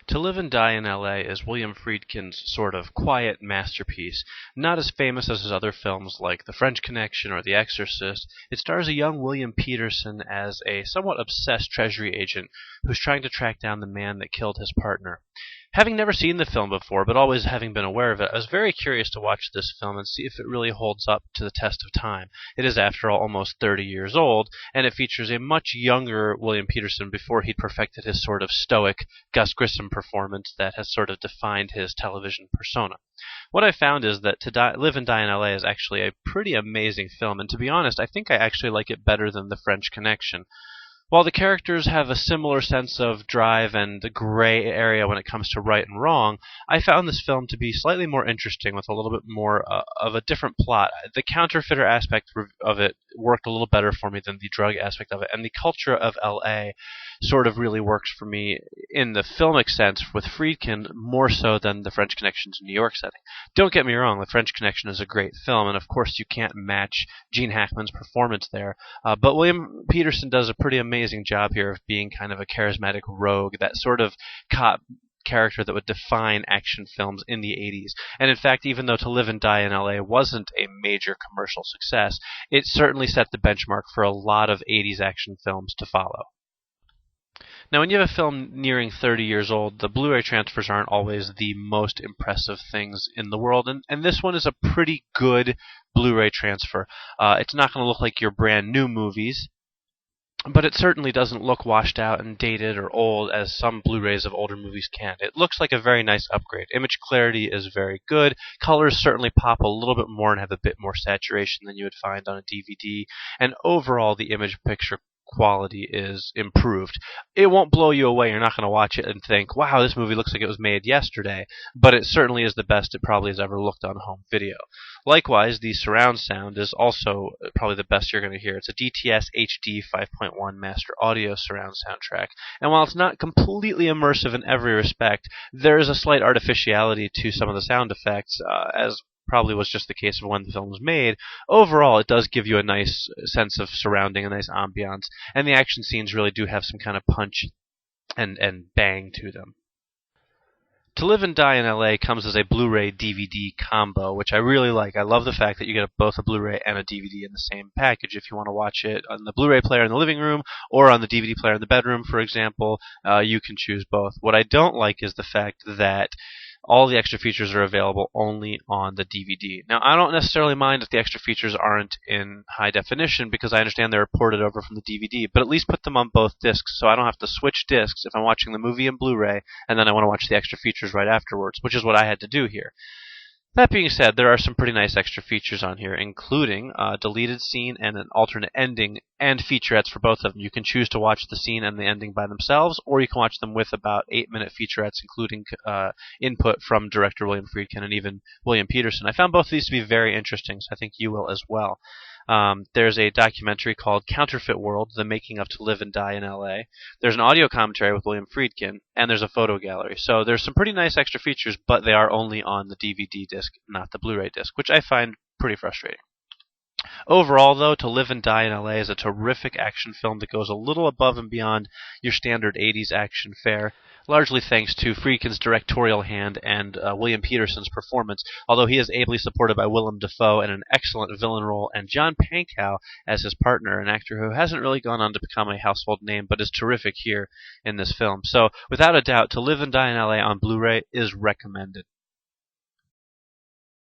To Live and Die in L.A. is William Friedkin's sort of quiet masterpiece. Not as famous as his other films like The French Connection or The Exorcist, it stars a young William Peterson as a somewhat obsessed treasury agent who's trying to track down the man that killed his partner. Having never seen the film before, but always having been aware of it, I was very curious to watch this film and see if it really holds up to the test of time. It is, after all, almost 30 years old, and it features a much younger William Peterson before he'd perfected his sort of stoic Gus Grissom performance that has sort of defined his television persona. What I found is that Live and Die in L.A. is actually a pretty amazing film, and to be honest, I think I actually like it better than The French Connection. While the characters have a similar sense of drive and the gray area when it comes to right and wrong, I found this film to be slightly more interesting with a little bit more of a different plot. The counterfeiter aspect of it worked a little better for me than the drug aspect of it, and the culture of L.A. sort of really works for me in the filmic sense with Friedkin more so than The French Connection's New York setting. Don't get me wrong, The French Connection is a great film, and of course you can't match Gene Hackman's performance there, but William Peterson does a pretty amazing job here of being kind of a charismatic rogue, that sort of cop character that would define action films in the 80s. And in fact, even though To Live and Die in LA wasn't a major commercial success, it certainly set the benchmark for a lot of 80s action films to follow. Now, when you have a film nearing 30 years old, the Blu-ray transfers aren't always the most impressive things in the world, and this one is a pretty good Blu-ray transfer. It's not going to look like your brand new movies, but it certainly doesn't look washed out and dated or old as some Blu-rays of older movies can. It looks like a very nice upgrade. Image clarity is very good. Colors certainly pop a little bit more and have a bit more saturation than you would find on a DVD. And overall, the image picture quality is improved. It won't blow you away. You're not going to watch it and think, wow, this movie looks like it was made yesterday, but it certainly is the best it probably has ever looked on home video. Likewise, the surround sound is also probably the best you're going to hear. It's a DTS HD 5.1 master audio surround soundtrack, and while it's not completely immersive in every respect, there is a slight artificiality to some of the sound effects, as probably was just the case of when the film was made. Overall, it does give you a nice sense of surrounding, a nice ambiance, and the action scenes really do have some kind of punch and bang to them. To Live and Die in LA comes as a Blu-ray DVD combo, which I really like. I love the fact that you get both a Blu-ray and a DVD in the same package. If you want to watch it on the Blu-ray player in the living room or on the DVD player in the bedroom, for example, you can choose both. What I don't like is the fact that all the extra features are available only on the DVD. Now, I don't necessarily mind if the extra features aren't in high definition because I understand they're ported over from the DVD, but at least put them on both discs so I don't have to switch discs if I'm watching the movie in Blu-ray and then I want to watch the extra features right afterwards, which is what I had to do here. That being said, there are some pretty nice extra features on here, including a deleted scene and an alternate ending and featurettes for both of them. You can choose to watch the scene and the ending by themselves, or you can watch them with about 8-minute featurettes, including input from director William Friedkin and even William Peterson. I found both of these to be very interesting, so I think you will as well. There's a documentary called Counterfeit World, The Making of To Live and Die in L.A. There's an audio commentary with William Friedkin, and there's a photo gallery. So there's some pretty nice extra features, but they are only on the DVD disc, not the Blu-ray disc, which I find pretty frustrating. Overall, though, To Live and Die in LA is a terrific action film that goes a little above and beyond your standard 80s action fare, largely thanks to Friedkin's directorial hand and William Peterson's performance, although he is ably supported by Willem Dafoe in an excellent villain role, and John Pankow as his partner, an actor who hasn't really gone on to become a household name, but is terrific here in this film. So, without a doubt, To Live and Die in LA on Blu-ray is recommended.